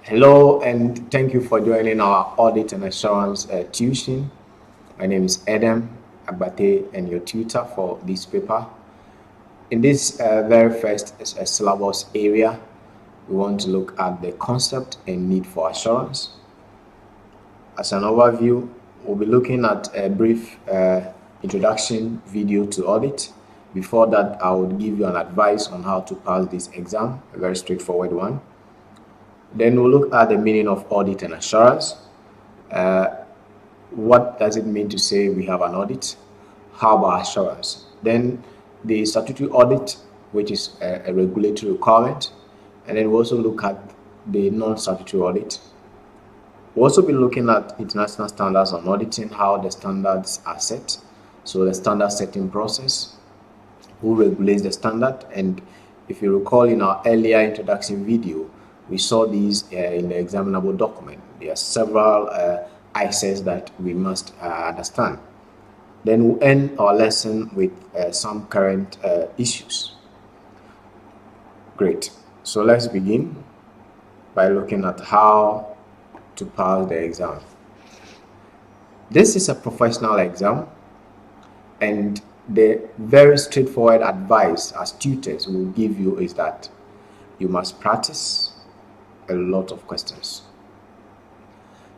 Hello, and thank you for joining our audit and assurance tuition. My name is Adam Agbate, and your tutor for this paper. In this very first syllabus area, we want to look at the concept and need for assurance. As an overview, we'll be looking at a brief introduction video to audit. Before that, I would give you an advice on how to pass this exam, a very straightforward one. Then we'll look at the meaning of audit and assurance. What does it mean to say we have an audit? How about assurance? Then the statutory audit, which is a regulatory requirement. And then we'll also look at the non-statutory audit. We'll also be looking at international standards on auditing, how the standards are set. So the standard setting process, who regulates the standard. And if you recall in our earlier introduction video, we saw these in the examinable document. There are several ICAs that we must understand. Then we'll end our lesson with some current issues. Great. So let's begin by looking at how to pass the exam. This is a professional exam, and the very straightforward advice as tutors will give you is that you must practice a lot of questions.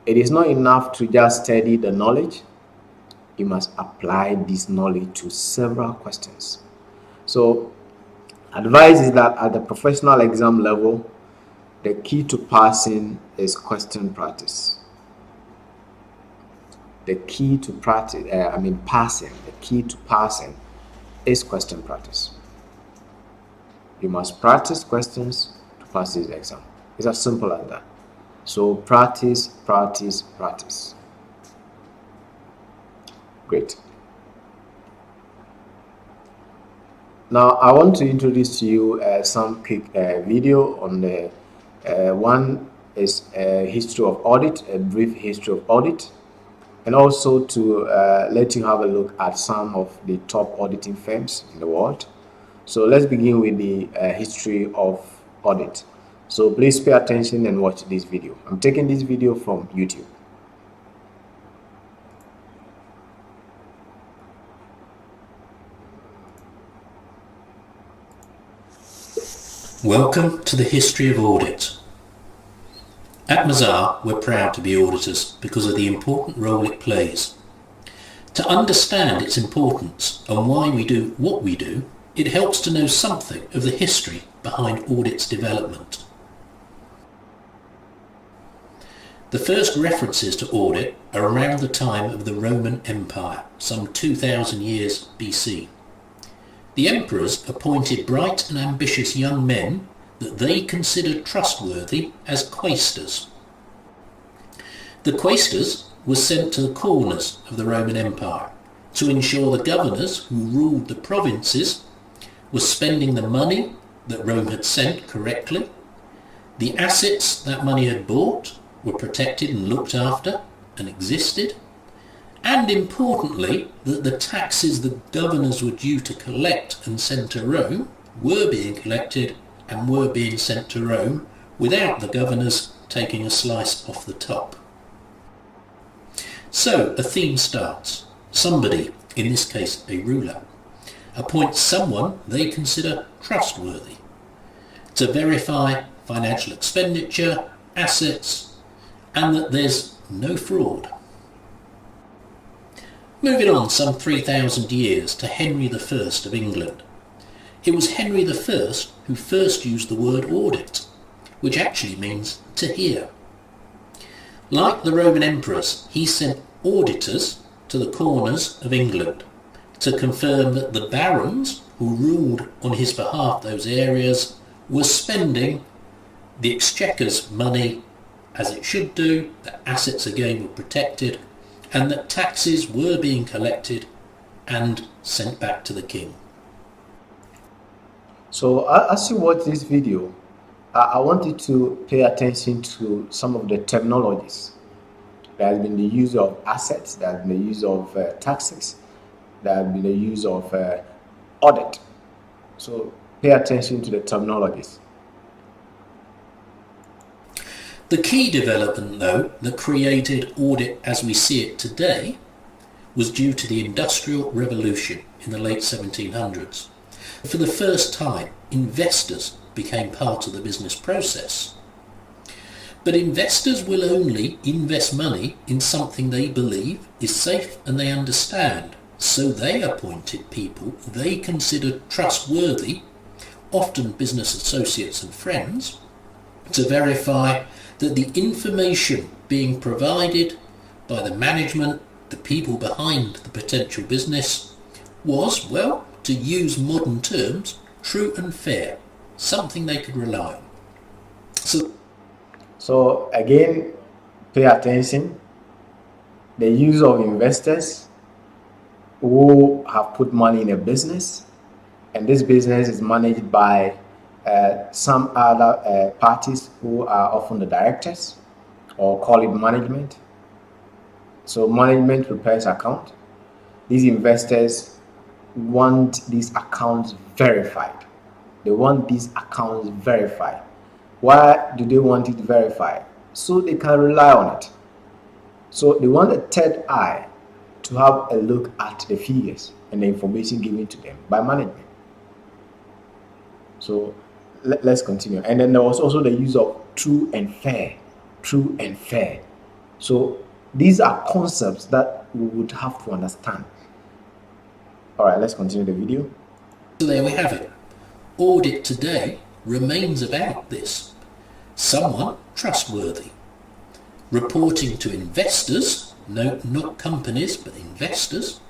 It is not enough to just study the knowledge. You must apply this knowledge to several questions. So advice is that at the professional exam level, the key to passing is question practice. The key to passing, the key to passing is question practice. You must practice questions to pass this exam. It's as simple as that. So practice, practice, practice. Great. Now I want to introduce to you some quick video on the one is a history of audit, a brief history of audit, and also to let you have a look at some of the top auditing firms in the world. So let's begin with the history of audit. So please pay attention and watch this video. I'm taking this video from YouTube. Welcome to the history of audit. At Bazaar, we're proud to be auditors because of the important role it plays. To understand its importance and why we do what we do, it helps to know something of the history behind audit's development. The first references to audit are around the time of the Roman Empire, some 2000 years BC. The emperors appointed bright and ambitious young men that they considered trustworthy as quaestors. The quaestors were sent to the corners of the Roman Empire to ensure the governors who ruled the provinces were spending the money that Rome had sent correctly, the assets that money had bought were protected and looked after and existed, and importantly that the taxes the governors were due to collect and send to Rome were being collected and were being sent to Rome without the governors taking a slice off the top. So a theme starts. Somebody, in this case a ruler, appoints someone they consider trustworthy to verify financial expenditure, assets, and that there's no fraud. Moving on some 3,000 years to Henry I of England. It was Henry I who first used the word audit, which actually means to hear. Like the Roman emperors, he sent auditors to the corners of England to confirm that the barons who ruled on his behalf those areas were spending the exchequer's money as it should do, that assets again were protected, and that taxes were being collected and sent back to the king. So as you watch this video, I want you to pay attention to some of the terminologies. There has been the use of assets, there has been the use of taxes, there has been the use of audit. So pay attention to the terminologies. The key development, though, that created audit as we see it today was due to the Industrial Revolution in the late 1700s. For the first time, investors became part of the business process. But investors will only invest money in something they believe is safe and they understand. So they appointed people they considered trustworthy, often business associates and friends, to verify that the information being provided by the management, the people behind the potential business, was, well, to use modern terms, true and fair, something they could rely on. So again, pay attention. The use of investors who have put money in a business, and this business is managed by some other parties who are often the directors, or call it management. So management prepares account. These investors want these accounts verified. They want these accounts verified. Why do they want it verified? So they can rely on it. So they want a third eye to have a look at the figures and the information given to them by management. So let's continue. And then there was also the use of true and fair. True and fair. So these are concepts that we would have to understand. All right, let's continue the video. So there we have it. Audit today remains about this. Someone trustworthy. Reporting to investors, no, not companies, but investors,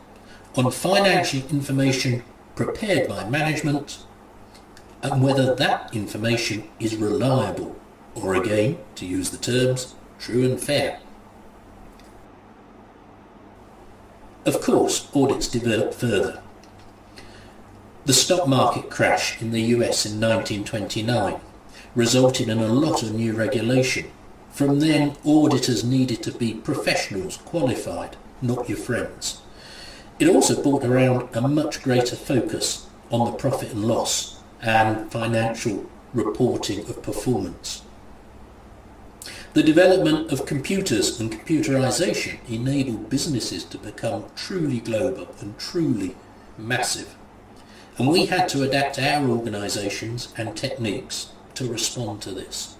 on financial information prepared by management, and whether that information is reliable, or again, to use the terms, true and fair. Of course, audits developed further. The stock market crash in the US in 1929 resulted in a lot of new regulation. From then, auditors needed to be professionals, qualified, not your friends. It also brought around a much greater focus on the profit and loss and financial reporting of performance. The development of computers and computerization enabled businesses to become truly global and truly massive. And we had to adapt our organisations and techniques to respond to this.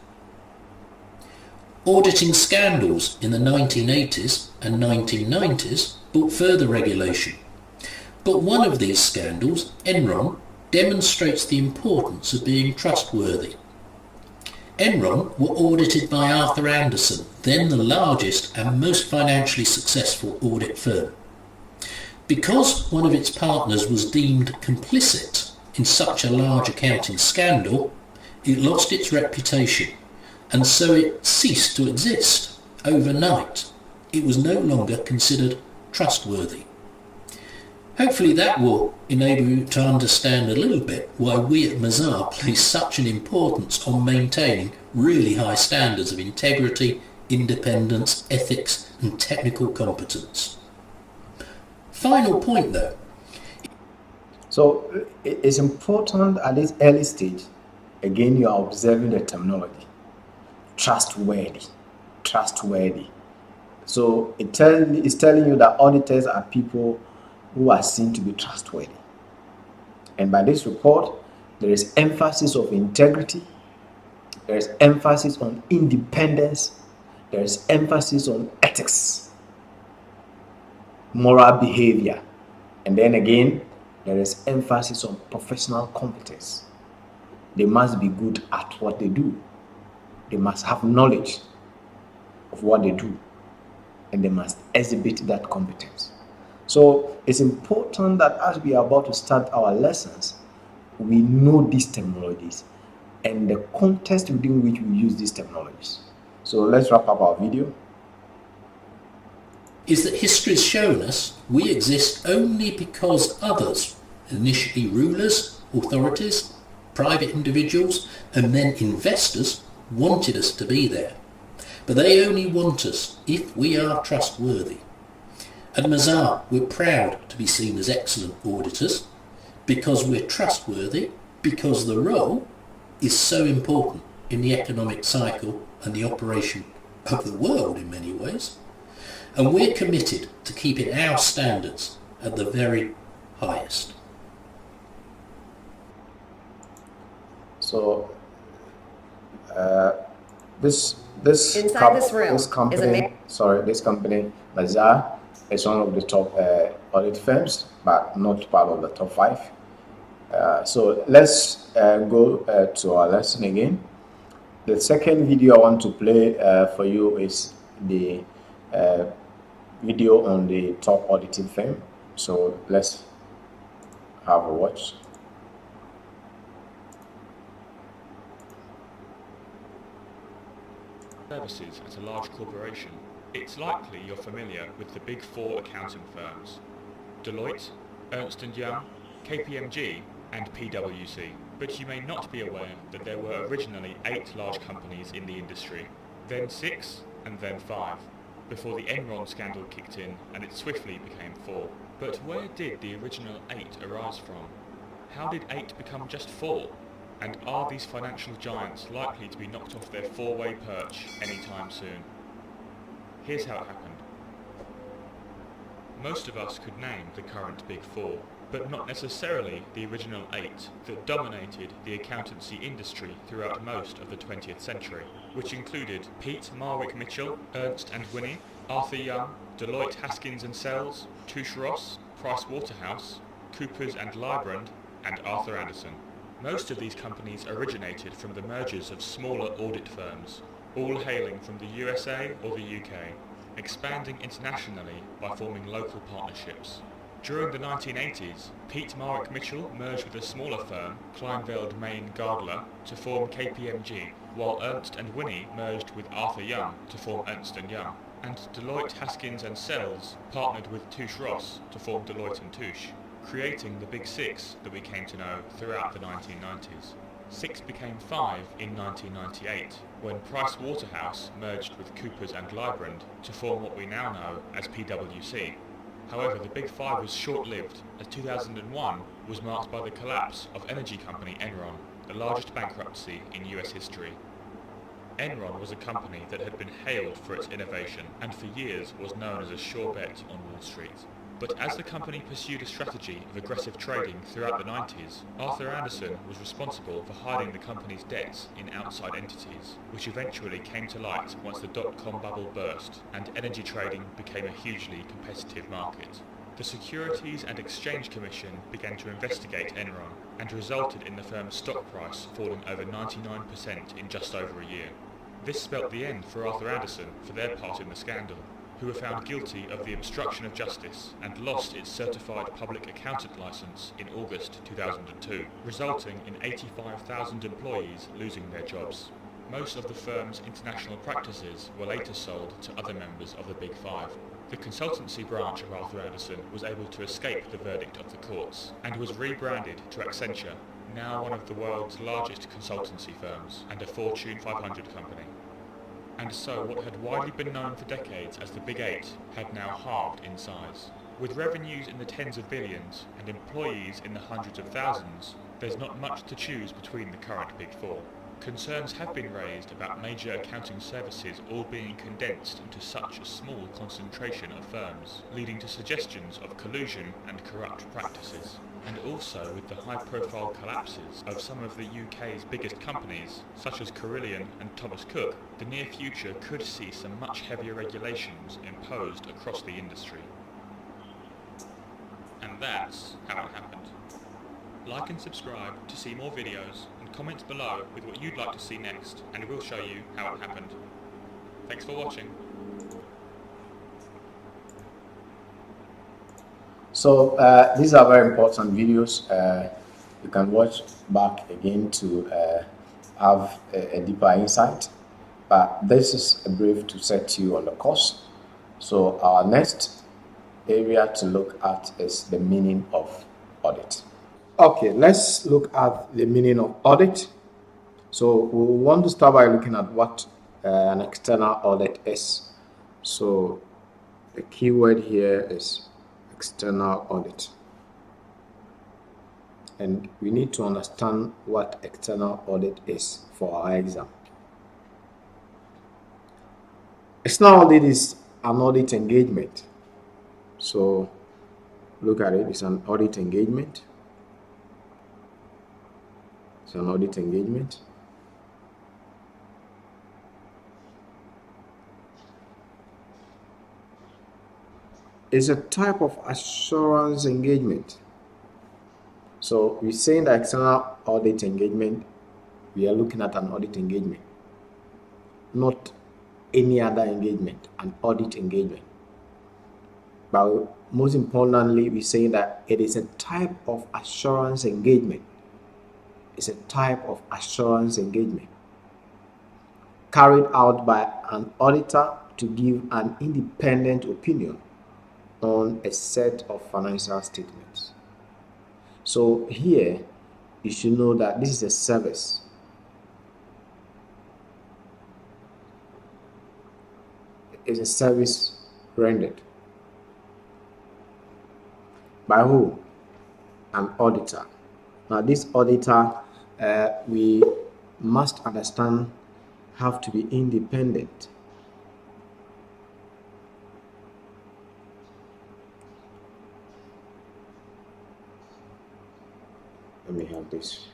Auditing scandals in the 1980s and 1990s brought further regulation. But one of these scandals, Enron, demonstrates the importance of being trustworthy. Enron were audited by Arthur Andersen, then the largest and most financially successful audit firm. Because one of its partners was deemed complicit in such a large accounting scandal, it lost its reputation, and so it ceased to exist overnight. It was no longer considered trustworthy. Hopefully that will enable you to understand a little bit why we at Bazaar place such an importance on maintaining really high standards of integrity, independence, ethics and technical competence. Final point though. So it's important at this early stage, again, you are observing the terminology. Trustworthy. Trustworthy. So it's telling you that auditors are people who are seen to be trustworthy. And by this report, there is emphasis of integrity, there is emphasis on independence, there is emphasis on ethics, moral behavior, and then again, there is emphasis on professional competence. They must be good at what they do. They must have knowledge of what they do, and they must exhibit that competence. So it's important that as we are about to start our lessons, we know these terminologies and the context within which we use these terminologies. So let's wrap up our video. Is that history has shown us we exist only because others, initially rulers, authorities, private individuals, and then investors, wanted us to be there. But they only want us if we are trustworthy. At Bazaar, we're proud to be seen as excellent auditors because we're trustworthy, because the role is so important. in the economic cycle and the operation of the world in many ways, and we're committed to keeping our standards at the very highest. So this company Bazaar is one of the top audit firms, but not part of the top 5. So let's go to our lesson again. The second video I want to play for you is the video on the top auditing firm. So let's have a watch. Services at a large corporation, it's likely you're familiar with the big 4 accounting firms: Deloitte, Ernst & Young, KPMG and PwC. But you may not be aware that there were originally 8 large companies in the industry, then 6 and then 5, before the Enron scandal kicked in and it swiftly became 4. But where did the original 8 arise from? How did 8 become just 4? And are these financial giants likely to be knocked off their 4-way perch anytime soon? Here's how it happened. Most of us could name the current Big 4, but not necessarily the original 8 that dominated the accountancy industry throughout most of the 20th century, which included Peat Marwick Mitchell, Ernst & Winnie, Arthur Young, Deloitte Haskins & Sells, Touche Ross, Price Waterhouse, Coopers & Lybrand, and Arthur Andersen. Most of these companies originated from the mergers of smaller audit firms, all hailing from the USA or the UK, expanding internationally by forming local partnerships. During the 1980s, Peat Marwick Mitchell merged with a smaller firm, Kleinveld Main Gardler, to form KPMG, while Ernst & Winnie merged with Arthur Young to form Ernst & Young, and Deloitte Haskins & Sells partnered with Touche Ross to form Deloitte & Touche, creating the Big 6 that we came to know throughout the 1990s. 6 became 5 in 1998, when Price Waterhouse merged with Coopers & Lybrand to form what we now know as PwC. However, the Big 5 was short-lived, as 2001 was marked by the collapse of energy company Enron, the largest bankruptcy in US history. Enron was a company that had been hailed for its innovation and for years was known as a sure bet on Wall Street. But as the company pursued a strategy of aggressive trading throughout the 90s, Arthur Andersen was responsible for hiding the company's debts in outside entities, which eventually came to light once the dot-com bubble burst and energy trading became a hugely competitive market. The Securities and Exchange Commission began to investigate Enron and resulted in the firm's stock price falling over 99% in just over a year. This spelt the end for Arthur Andersen for their part in the scandal, who were found guilty of the obstruction of justice and lost its certified public accountant license in August 2002, resulting in 85,000 employees losing their jobs. Most of the firm's international practices were later sold to other members of the Big 5. The consultancy branch of Arthur Andersen was able to escape the verdict of the courts and was rebranded to Accenture, now one of the world's largest consultancy firms and a Fortune 500 company. And so what had widely been known for decades as the Big 8 had now halved in size. With revenues in the tens of billions and employees in the hundreds of thousands, there's not much to choose between the current Big 4. Concerns have been raised about major accounting services all being condensed into such a small concentration of firms, leading to suggestions of collusion and corrupt practices. And also with the high-profile collapses of some of the UK's biggest companies, such as Carillion and Thomas Cook, the near future could see some much heavier regulations imposed across the industry. And that's how it happened. Like and subscribe to see more videos, and comment below with what you'd like to see next, and we'll show you how it happened. Thanks for watching. So these are very important videos. You can watch back again to have a deeper insight, but this is a brief to set you on the course. So our next area to look at is the meaning of audit. Okay, let's look at the meaning of audit. So we want to start by looking at what an external audit is. So the key word here is external audit, and we need to understand what external audit is for our exam. External audit is an audit engagement. So look at it, it's an audit engagement. It's an audit engagement. It's a type of assurance engagement. So we're saying that external audit engagement, we are looking at an audit engagement, not any other engagement, an audit engagement. But most importantly, we say that it is a type of assurance engagement. It's a type of assurance engagement carried out by an auditor to give an independent opinion on a set of financial statements. So here, you should know that this is a service. It's a service rendered by who? An auditor. Now, this auditor, we must understand, have to be independent. Let me have this.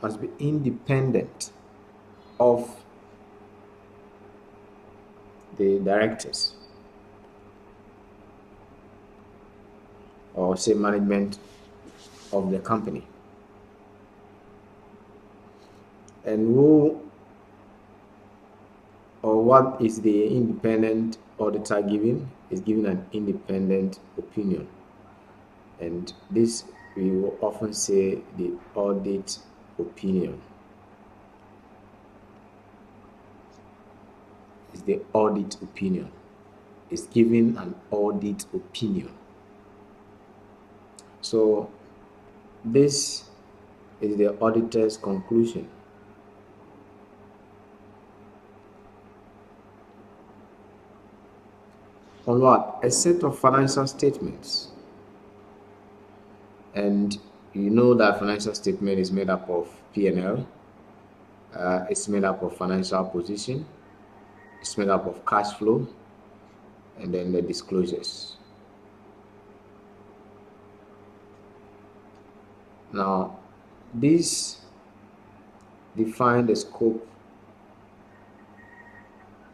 Must be independent of the directors, or say management of the company. And who or what is the independent auditor giving? Is giving an independent opinion. And this we will often say the audit opinion. Is the audit opinion. Is giving an audit opinion. So this is the auditor's conclusion. On what? A set of financial statements. And you know that financial statement is made up of P&L, it's made up of financial position, it's made up of cash flow, and then the disclosures. Now, these define the scope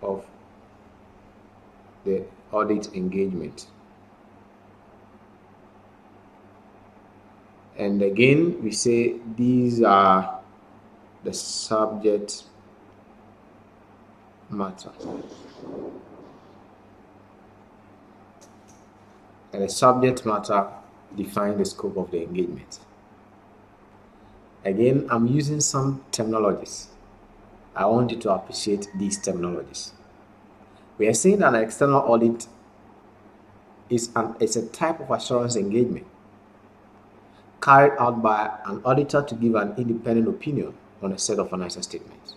of the audit engagement. And again, we say these are the subject matter. And the subject matter define the scope of the engagement. Again, I'm using some terminologies. I want you to appreciate these terminologies. We are saying that an external audit is a type of assurance engagement carried out by an auditor to give an independent opinion on a set of financial statements.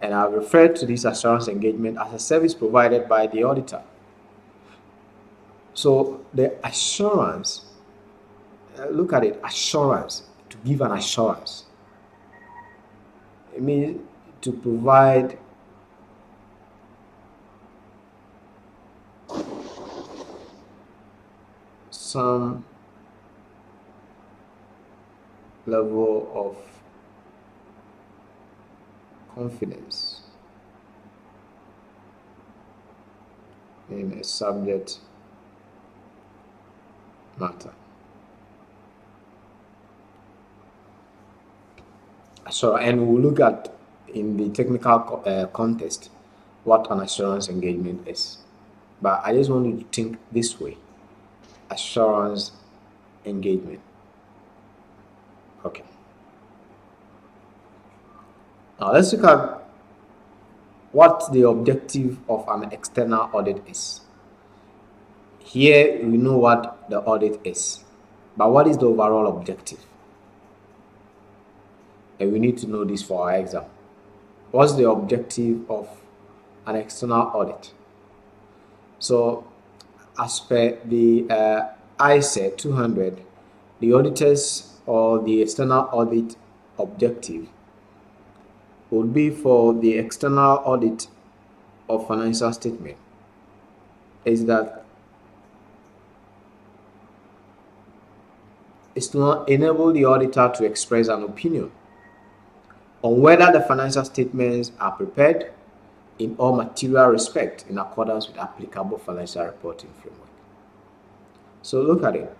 And I've referred to this assurance engagement as a service provided by the auditor. So the assurance, look at it, assurance, to give an assurance. It means to provide some level of confidence in a subject matter. So, and we'll look at in the technical context what an assurance engagement is. But I just want you to think this way: assurance engagement. Okay. Now let's look at what the objective of an external audit is. Here we know what the audit is, but what is the overall objective? And we need to know this for our exam. What's the objective of an external audit? So as per the ICA 200, the auditors or the external audit objective would be for the external audit of financial statement is that it's to enable the auditor to express an opinion on whether the financial statements are prepared in all material respect in accordance with applicable financial reporting framework. So look at it.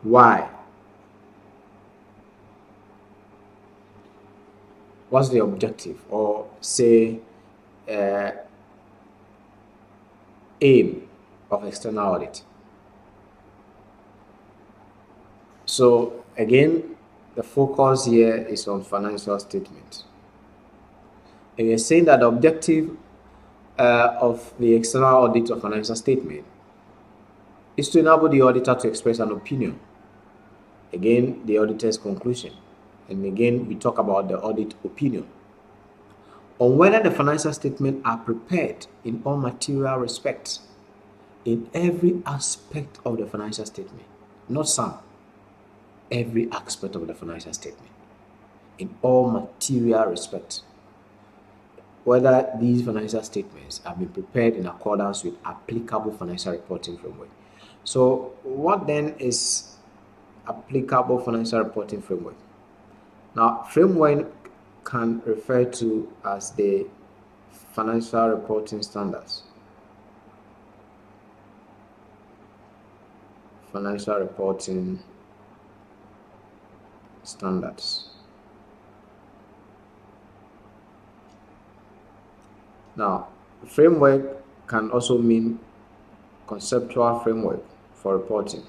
Why? What's the objective, or say aim of external audit? So again, the focus here is on financial statements. And we're saying that the objective of the external audit of financial statement is to enable the auditor to express an opinion. Again, the auditor's conclusion. And again, we talk about the audit opinion on whether the financial statements are prepared in all material respects in every aspect of the financial statement, not some, every aspect of the financial statement in all material respects, whether these financial statements have been prepared in accordance with applicable financial reporting framework. So what then is applicable financial reporting framework? Now, framework can refer to as the financial reporting standards. Financial reporting standards. Now, framework can also mean conceptual framework for reporting.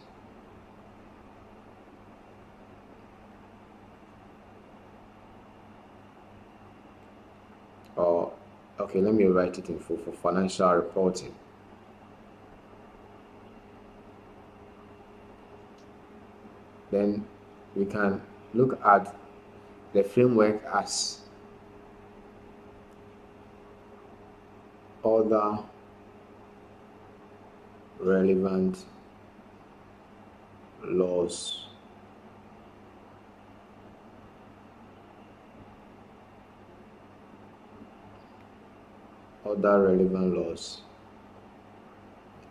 Or, okay, let me write it in full for financial reporting. Then we can look at the framework as other relevant laws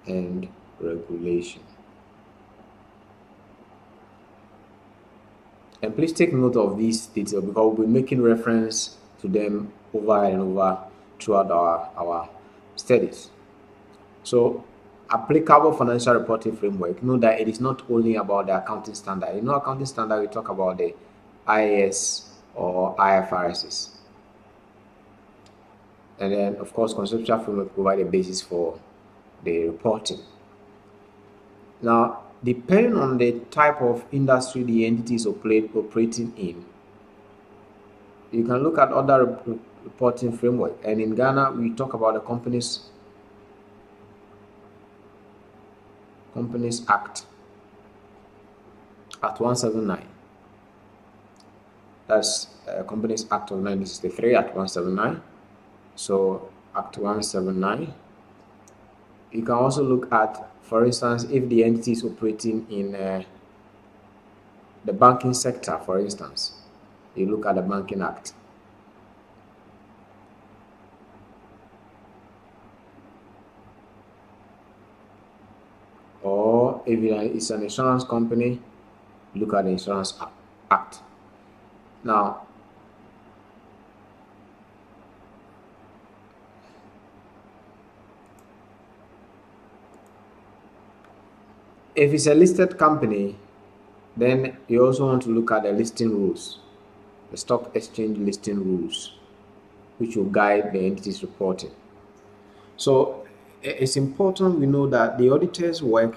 and regulation. And please take note of these details because we'll be making reference to them over and over throughout our studies. So, applicable financial reporting framework, know that it is not only about the accounting standard. Accounting standard, we talk about the IAS or IFRSs. And then, of course, conceptual framework provide a basis for the reporting. Now, depending on the type of industry the entity is operating in, you can look at other reporting framework. And in Ghana, we talk about the Companies Act 179. That's Companies Act of 1963 at 179. So Act 179. You can also look at, for instance, if the entity is operating in the banking sector, for instance, you look at the Banking Act. Or if it's an insurance company, look at the Insurance Act. Now, if it's a listed company, then you also want to look at the listing rules, the stock exchange listing rules, which will guide the entity's reporting. So it's important we know that the auditors work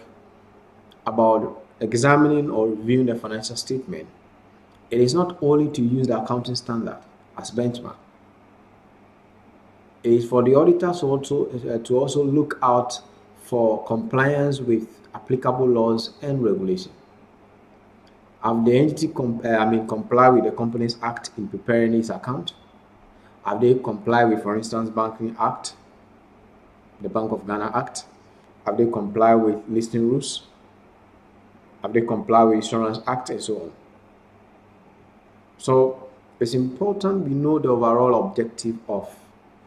about examining or reviewing the financial statement. It is not only to use the accounting standard as benchmark. It is for the auditors to also look out for compliance with applicable laws and regulation. Have the entity comply with the Companies Act in preparing its account? Have they comply with, for instance, Banking Act, the Bank of Ghana Act? Have they comply with listing rules? Have they comply with Insurance Act and so on? So it's important we know the overall objective of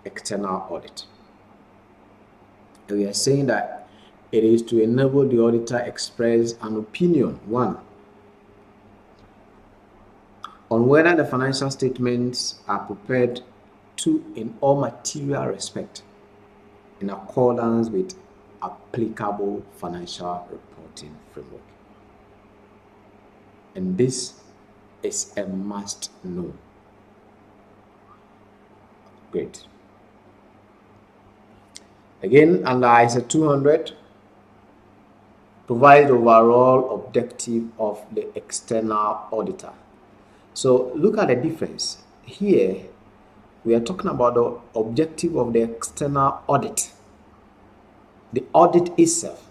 external audit. And we are saying that it is to enable the auditor express an opinion, one, on whether the financial statements are prepared to, in all material respect, in accordance with applicable financial reporting framework. And this is a must know. Great. Again, under ICA 200, provide overall objective of the external auditor. So look at the difference. Here, we are talking about the objective of the external audit, the audit itself.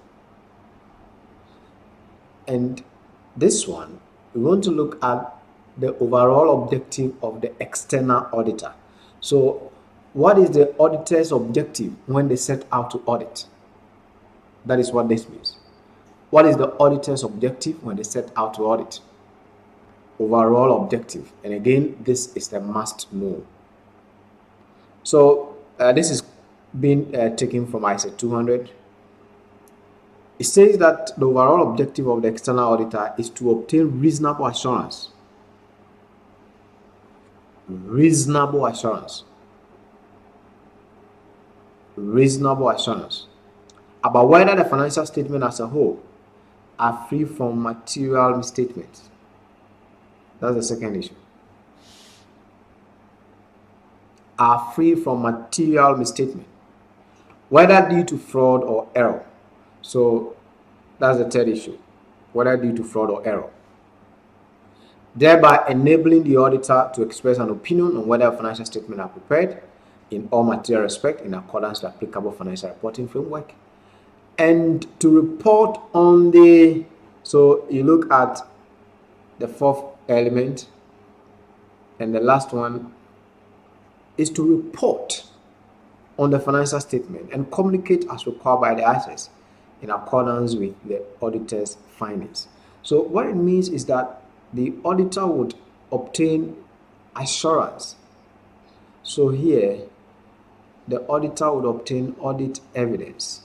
And this one, we want to look at the overall objective of the external auditor. So what is the auditor's objective when they set out to audit? That is what this means. What is the auditor's objective when they set out to audit? Overall objective. And again, this is the must know. So this is being taken from ICA 200. It says that the overall objective of the external auditor is to obtain reasonable assurance. Reasonable assurance. Reasonable assurance about whether the financial statement as a whole are free from material misstatements. That's the second issue. Are free from material misstatement, whether due to fraud or error. So that's the third issue, whether due to fraud or error. Thereby enabling the auditor to express an opinion on whether financial statements are prepared in all material respect in accordance with applicable financial reporting framework, and to report on the, so you look at the fourth element, and the last one is to report on the financial statement and communicate as required by the ICA in accordance with the auditor's findings. So what it means is that the auditor would obtain assurance. So here, the auditor would obtain audit evidence.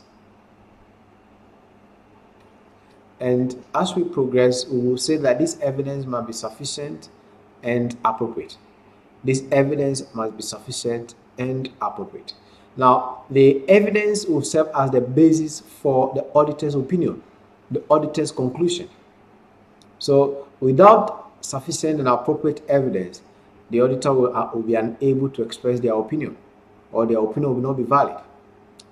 And as we progress, we will say that this evidence must be sufficient and appropriate. This evidence must be sufficient and appropriate. Now, the evidence will serve as the basis for the auditor's opinion, the auditor's conclusion. So, without sufficient and appropriate evidence, the auditor will be unable to express their opinion, or their opinion will not be valid.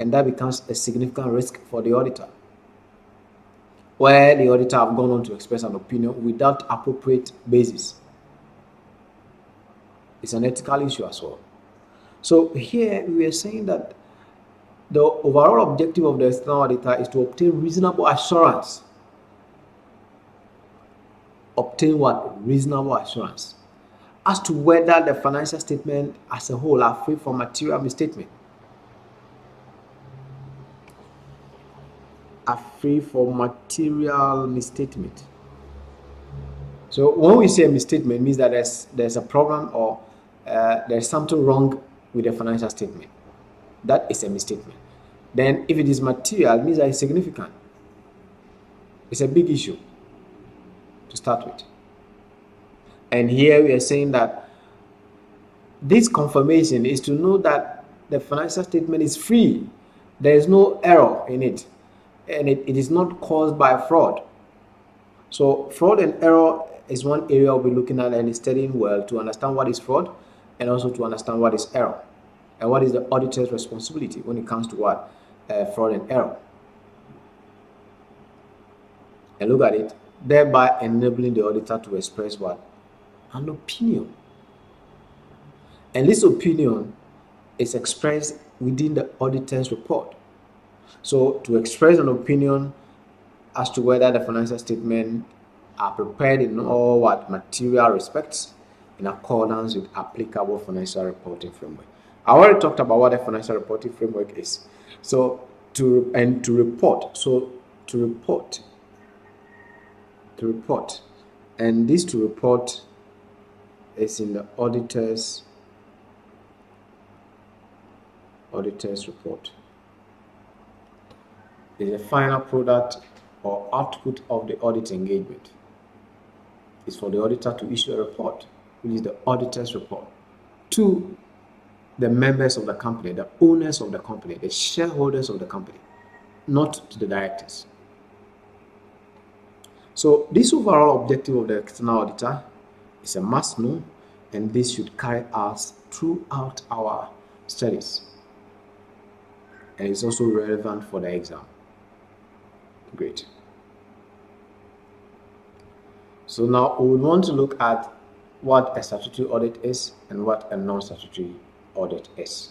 And that becomes a significant risk for the auditor, where the auditor have gone on to express an opinion without appropriate basis. It's an ethical issue as well. So here we are saying that the overall objective of the external auditor is to obtain reasonable assurance. Obtain what? Reasonable assurance as to whether the financial statement as a whole are free from material misstatement. Are free from material misstatement. So when we say a misstatement, it means that there's a problem, or there's something wrong with the financial statement. That is a misstatement. Then if it is material, it means that it's significant. It's a big issue to start with. And here we are saying that this confirmation is to know that the financial statement is free. There is no error in it. And it is not caused by fraud. So fraud and error is one area we'll be looking at and studying well to understand what is fraud and also to understand what is error and what is the auditor's responsibility when it comes to what fraud and error. And look at it, thereby enabling the auditor to express what? An opinion. And this opinion is expressed within the auditor's report. So to express an opinion as to whether the financial statement are prepared in all what material respects in accordance with applicable financial reporting framework. I already talked about what a financial reporting framework is. So to report. So to report. And this to report is in the auditor's report. Is the final product or output of the audit engagement. It's for the auditor to issue a report, which is the auditor's report, to the members of the company, the owners of the company, the shareholders of the company, not to the directors. So this overall objective of the external auditor is a must know, and this should carry us throughout our studies. And it's also relevant for the exam. Great. So now we would want to look at what a statutory audit is and what a non-statutory audit is.